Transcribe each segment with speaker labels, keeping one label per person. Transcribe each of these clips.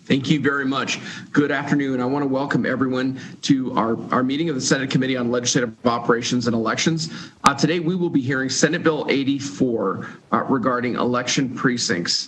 Speaker 1: Thank you very much. Good afternoon. I want to welcome everyone to our meeting of the Senate Committee on Legislative Operations and Elections. Today, we will be hearing Senate Bill 84 regarding election precincts.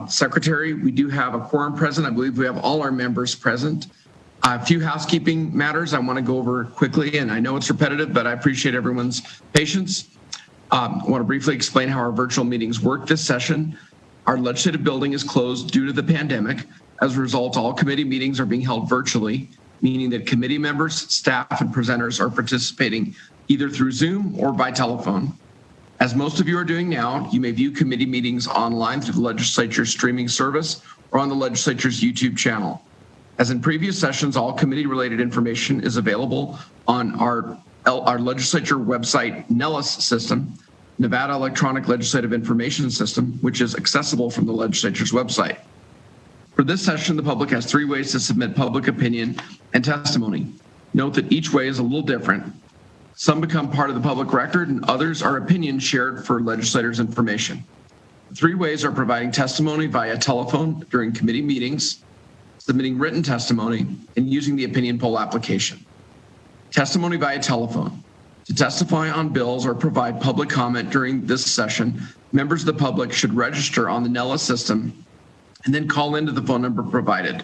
Speaker 1: Secretary, we do have a quorum present. I believe we have all our members present. A few housekeeping matters I want to go over quickly, and I know it's repetitive, but I appreciate everyone's patience. I want to briefly explain how our virtual meetings work this session. Our legislative building is closed due to the pandemic. As a result, all committee meetings are being held virtually, meaning that committee members, staff, and presenters are participating either through Zoom or by telephone. As most of you are doing now, you may view committee meetings online through the legislature's streaming service or on the legislature's YouTube channel. As in previous sessions, all committee-related information is available on our legislature website NELIS system, Nevada Electronic Legislative Information System, which is accessible from the legislature's website. For this session, the public has 3 ways to submit public opinion and testimony. Note that each way is a little different. Some become part of the public record and others are opinions shared for legislators' information. The 3 ways are providing testimony via telephone during committee meetings, submitting written testimony, and using the opinion poll application. Testimony via telephone. To testify on bills or provide public comment during this session, members of the public should register on the NELIS system and then call into the phone number provided.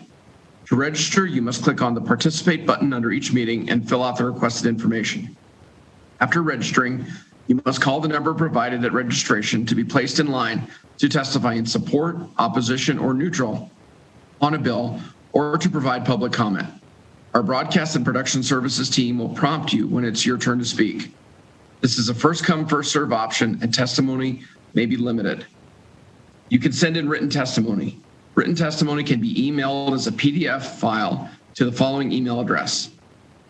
Speaker 1: To register, you must click on the Participate button under each meeting and fill out the requested information. After registering, you must call the number provided at registration to be placed in line to testify in support, opposition, or neutral on a bill or to provide public comment. Our broadcast and production services team will prompt you when it's your turn to speak. This is a first-come, first-serve option, and testimony may be limited. You can send in written testimony. Written testimony can be emailed as a PDF file to the following email address: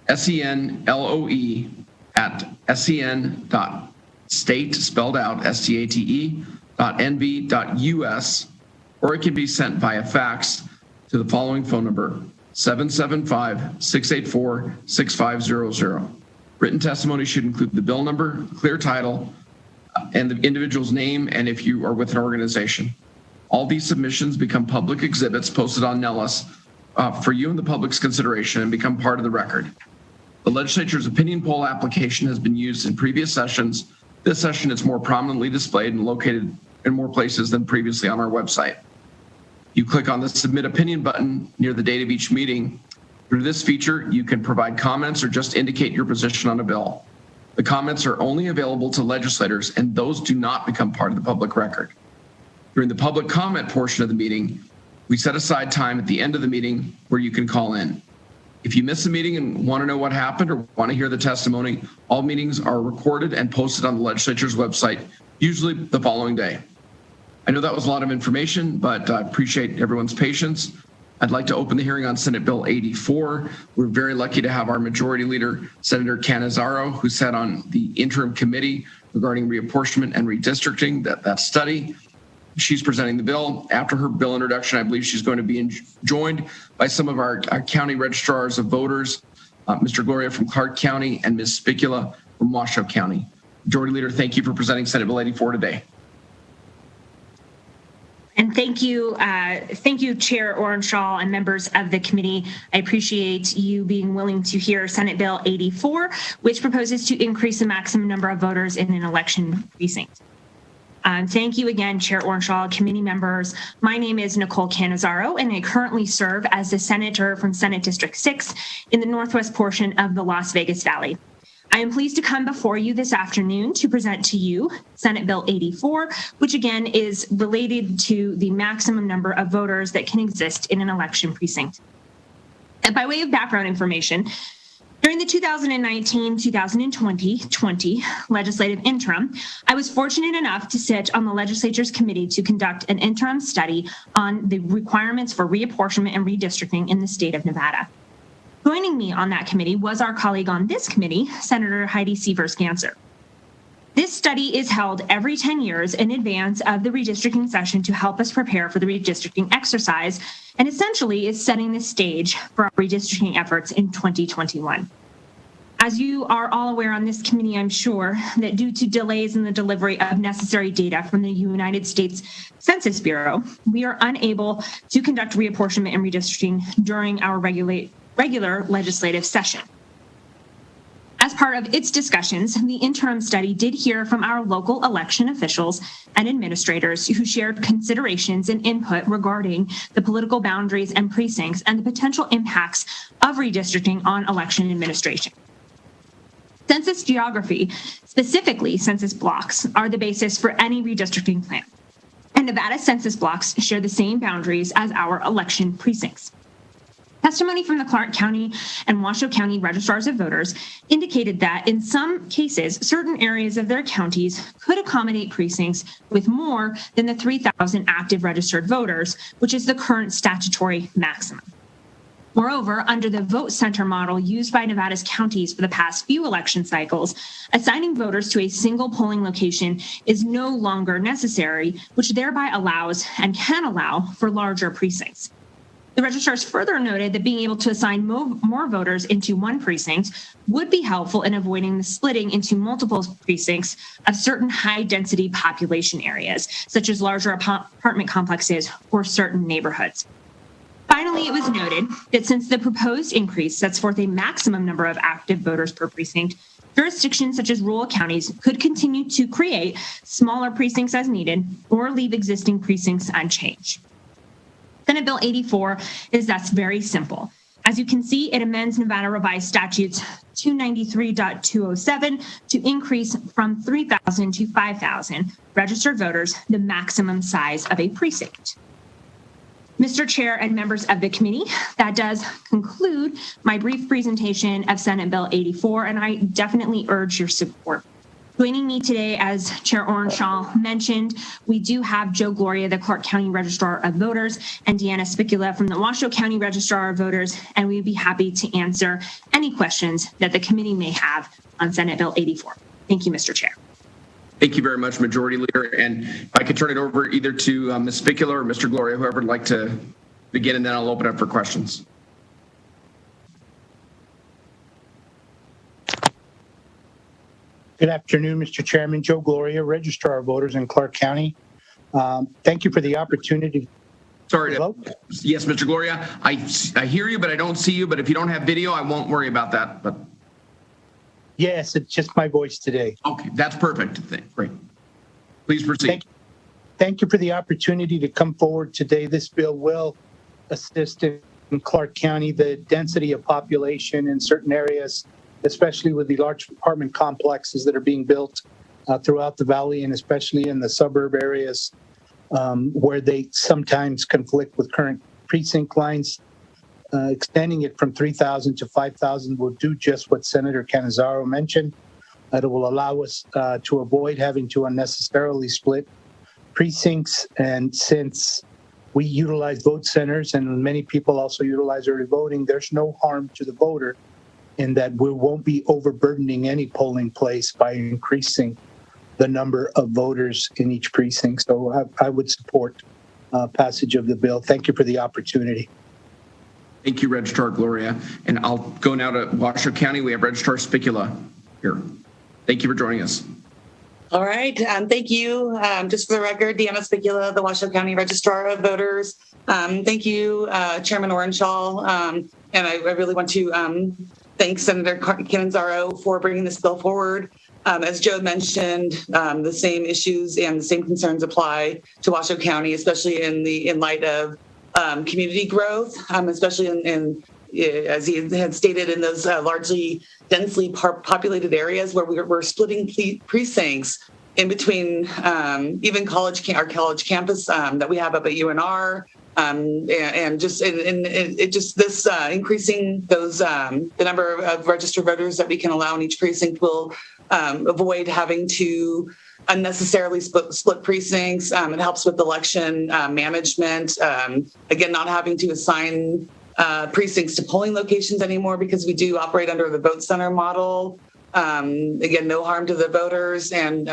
Speaker 1: senloe@sen.state, spelled out state.nv.us, or it can be sent via fax to the following phone number: 775-684-6500. Written testimony should include the bill number, clear title, and the individual's name, and if you are with an organization. All these submissions become public exhibits posted on NELIS for you and the public's consideration and become part of the record. The legislature's opinion poll application has been used in previous sessions. This session is more prominently displayed and located in more places than previously on our website. You click on the Submit Opinion button near the date of each meeting. Through this feature, you can provide comments or just indicate your position on a bill. The comments are only available to legislators, and those do not become part of the public record. During the public comment portion of the meeting, we set aside time at the end of the meeting where you can call in. If you miss a meeting and want to know what happened or want to hear the testimony, all meetings are recorded and posted on the legislature's website, usually the following day. I know that was a lot of information, but I appreciate everyone's patience. I'd like to open the hearing on Senate Bill 84. We're very lucky to have our Majority Leader, Senator Cannizzaro, who sat on the interim committee regarding reapportionment and redistricting, that study. She's presenting the bill. After her bill introduction, I believe she's going to be joined by some of our county registrars of voters, Mr. Gloria from Clark County and Ms. Spicula from Washoe County. Majority Leader, thank you for presenting Senate Bill 84 today.
Speaker 2: And thank you, Chair Orenshaw and members of the committee. I appreciate you being willing to hear Senate Bill 84, which proposes to increase the maximum number of voters in an election precinct. Thank you again, Chair Orenshaw, committee members. My name is Nicole Cannizzaro, and I currently serve as the senator from Senate District 6 in the northwest portion of the Las Vegas Valley. I am pleased to come before you this afternoon to present to you Senate Bill 84, which again is related to the maximum number of voters that can exist in an election precinct. And by way of background information, during the 2019-2020 legislative interim, I was fortunate enough to sit on the legislature's committee to conduct an interim study on the requirements for reapportionment and redistricting in the state of Nevada. Joining me on that committee was our colleague on this committee, Senator Heidi Seevers-Ganser. This study is held every 10 years in advance of the redistricting session to help us prepare for the redistricting exercise, and essentially is setting the stage for our redistricting efforts in 2021. As you are all aware on this committee, I'm sure, that due to delays in the delivery of necessary data from the United States Census Bureau, we are unable to conduct reapportionment and redistricting during our regular legislative session. As part of its discussions, the interim study did hear from our local election officials and administrators who shared considerations and input regarding the political boundaries and precincts and the potential impacts of redistricting on election administration. Census geography, specifically census blocks, are the basis for any redistricting plan. And Nevada census blocks share the same boundaries as our election precincts. Testimony from the Clark County and Washoe County registrars of voters indicated that in some cases, certain areas of their counties could accommodate precincts with more than the 3,000 active registered voters, which is the current statutory maximum. Moreover, under the vote center model used by Nevada's counties for the past few election cycles, assigning voters to a single polling location is no longer necessary, which thereby allows and can allow for larger precincts. The registrars further noted that being able to assign more voters into one precinct would be helpful in avoiding the splitting into multiple precincts of certain high-density population areas, such as larger apartment complexes or certain neighborhoods. Finally, it was noted that since the proposed increase sets forth a maximum number of active voters per precinct, jurisdictions such as rural counties could continue to create smaller precincts as needed or leave existing precincts unchanged. Senate Bill 84 is thus very simple. As you can see, it amends Nevada Revised Statutes 293.207 to increase from 3,000 to 5,000 registered voters, the maximum size of a precinct. Mr. Chair and members of the committee, that does conclude my brief presentation of Senate Bill 84, and I definitely urge your support. Joining me today, as Chair Orenshaw mentioned, we do have Joe Gloria, the Clark County Registrar of Voters, and Deanna Spicula from the Washoe County Registrar of Voters, and we'd be happy to answer any questions that the committee may have on Senate Bill 84. Thank you, Mr. Chair.
Speaker 1: Thank you very much, Majority Leader. And if I could turn it over either to Ms. Spicula or Mr. Gloria, whoever would like to begin, and then I'll open up for questions.
Speaker 3: Good afternoon, Mr. Chairman. Joe Gloria, Registrar of Voters in Clark County. Thank you for the opportunity.
Speaker 1: Sorry. Yes, Mr. Gloria, I hear you, but I don't see you. But if you don't have video, I won't worry about that. But
Speaker 3: yes, it's just my voice today.
Speaker 1: Okay, that's perfect. Great. Please proceed.
Speaker 3: Thank you for the opportunity to come forward today. This bill will assist in Clark County the density of population in certain areas, especially with the large apartment complexes that are being built throughout the valley, and especially in the suburb areas where they sometimes conflict with current precinct lines. Extending it from 3,000 to 5,000 will do just what Senator Cannizzaro mentioned. It will allow us to avoid having to unnecessarily split precincts. And since we utilize vote centers and many people also utilize early voting, there's no harm to the voter in that we won't be overburdening any polling place by increasing the number of voters in each precinct. So I would support passage of the bill. Thank you for the opportunity.
Speaker 1: Thank you, Registrar Gloria. And I'll go now to Washoe County. We have Registrar Spicula here. Thank you for joining us.
Speaker 4: All right. Thank you. Just for the record, Deanna Spicula, the Washoe County Registrar of Voters. Thank you, Chairman Orenshaw. And I really want to thank Senator Cannizzaro for bringing this bill forward. As Joe mentioned, the same issues and the same concerns apply to Washoe County, especially in light of community growth, especially in as he had stated, in those largely densely populated areas where we're splitting precincts in between even our college campus that we have up at UNR, and just this increasing those the number of registered voters that we can allow in each precinct will avoid having to unnecessarily split precincts. It helps with election management. Again, not having to assign precincts to polling locations anymore because we do operate under the vote center model. Again, no harm to the voters, and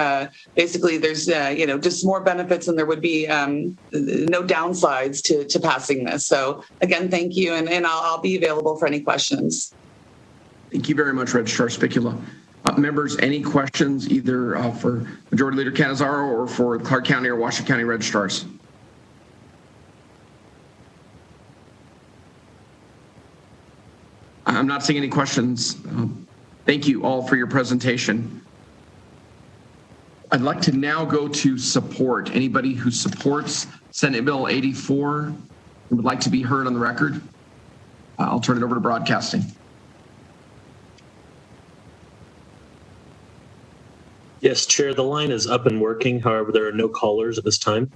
Speaker 4: basically there's just more benefits than there would be no downsides to passing this. So again, thank you, and I'll be available for any questions.
Speaker 1: Thank you very much, Registrar Spicula. Members, any questions either for Majority Leader Canizaro or for Clark County or Washoe County registrars? I'm not seeing any questions. Thank you all for your presentation. I'd like to now go to support. Anybody who supports Senate Bill 84 and would like to be heard on the record, I'll turn it over to broadcasting.
Speaker 5: Yes, Chair, the line is up and working. However, there are no callers at this time.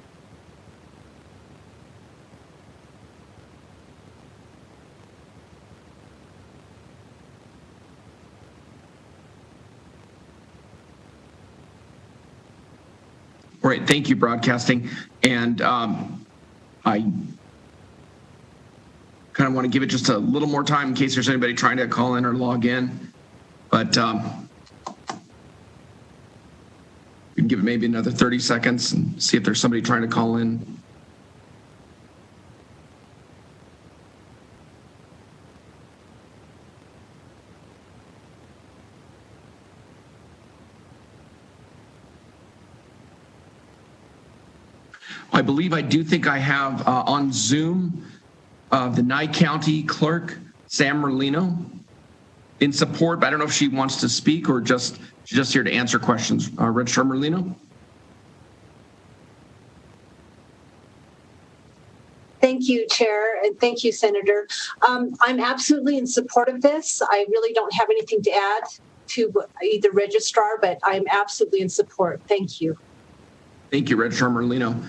Speaker 1: All right, thank you, broadcasting. And I kind of want to give it just a little more time in case there's anybody trying to call in or log in. But we can give it maybe another 30 seconds and see if there's somebody trying to call in. I believe I do think I have on Zoom the Nye County Clerk, Sam Merlino, in support, but I don't know if she wants to speak or she's just here to answer questions. Registrar Merlino?
Speaker 6: Thank you, Chair, and thank you, Senator. I'm absolutely in support of this. I really don't have anything to add to either registrar, but I'm absolutely in support. Thank you.
Speaker 1: Thank you, Registrar Merlino.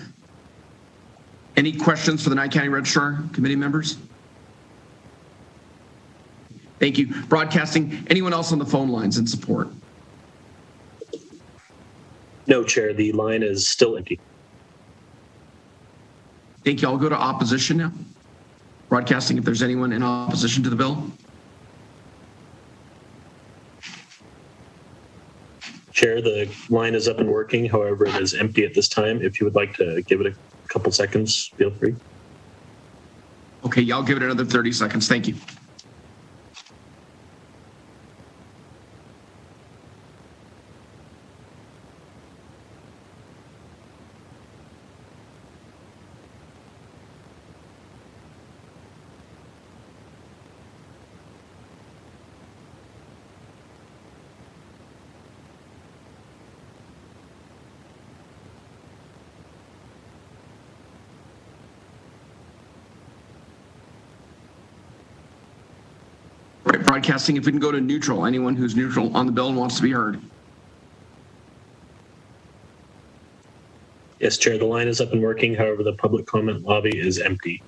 Speaker 1: Any questions for the Nye County Registrar Committee members? Thank you. Broadcasting, anyone else on the phone lines in support?
Speaker 5: No, Chair, the line is still empty.
Speaker 1: Thank you. I'll go to opposition now. Broadcasting, if there's anyone in opposition to the bill.
Speaker 5: Chair, the line is up and working. However, it is empty at this time. If you would like to give it a couple seconds, feel free.
Speaker 1: Okay, yeah, I'll give it another 30 seconds. Thank you. Right, broadcasting, if we can go to neutral, anyone who's neutral on the bill and wants to be heard.
Speaker 5: Yes, Chair, the line is up and working. However, the public comment lobby is empty.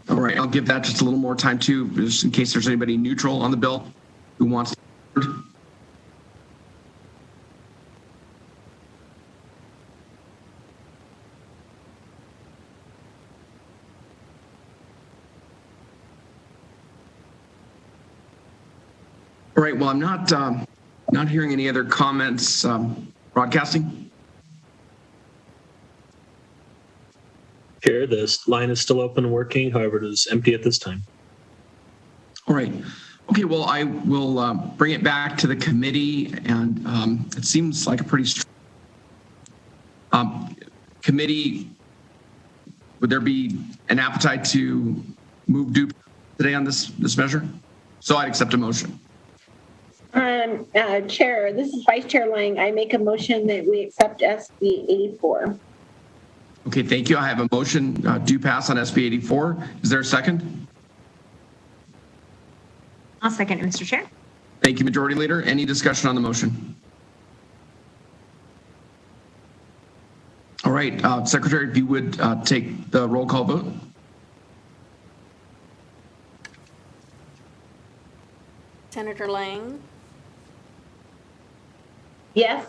Speaker 1: All right, I'll give that just a little more time too, just in case there's anybody neutral on the bill who wants to be heard. All right, well, I'm not hearing any other comments. Broadcasting?
Speaker 5: Chair, this line is still open and working. However, it is empty at this time.
Speaker 1: All right. Okay, well, I will bring it back to the committee, and it seems like a pretty committee. Would there be an appetite to move due today on this measure? So I'd accept a motion.
Speaker 7: Chair, this is Vice Chair Lang. I make a motion that we accept SB 84.
Speaker 1: Okay, thank you. I have a motion due pass on SB 84. Is there a second?
Speaker 2: I'll second it, Mr. Chair.
Speaker 1: Thank you, Majority Leader. Any discussion on the motion? All right, Secretary, if you would take the roll call vote.
Speaker 8: Senator Lang,
Speaker 7: Yes.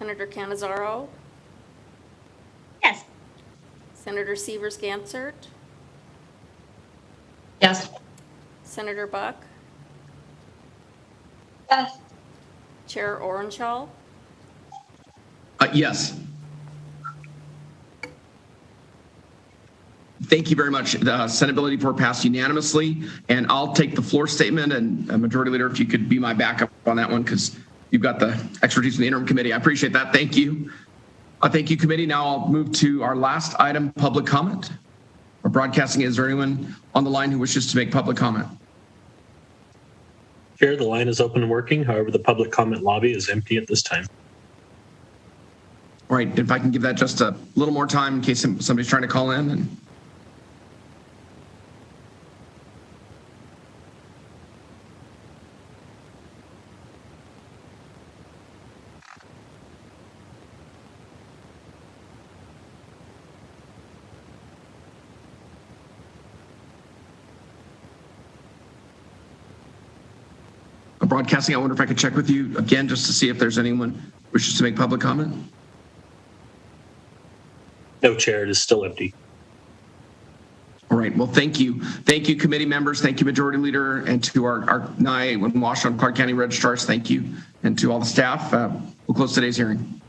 Speaker 8: Senator Canizaro,
Speaker 2: Yes.
Speaker 8: Senator Severs-Gansert,
Speaker 7: Yes.
Speaker 8: Senator Buck,
Speaker 7: Yes.
Speaker 8: Chair Orenshaw,
Speaker 1: Yes. Thank you very much. Senate Bill 84 passed unanimously, and I'll take the floor statement. And Majority Leader, if you could be my backup on that one, because you've got the expertise from the interim committee. I appreciate that. Thank you. Thank you, committee. Now I'll move to our last item, public comment. We're broadcasting. Is there anyone on the line who wishes to make public comment?
Speaker 5: Chair, the line is open and working. However, the public comment lobby is empty at this time.
Speaker 1: All right. If I can give that just a little more time in case somebody's trying to call in. And broadcasting, I wonder if I could check with you again just to see if there's anyone who wishes to make public comment.
Speaker 5: No, Chair, it is still empty.
Speaker 1: All right. Well, thank you. Thank you, committee members. Thank you, Majority Leader, and to our NIA and Washoe and Clark County registrars. Thank you. And to all the staff. We'll close today's hearing.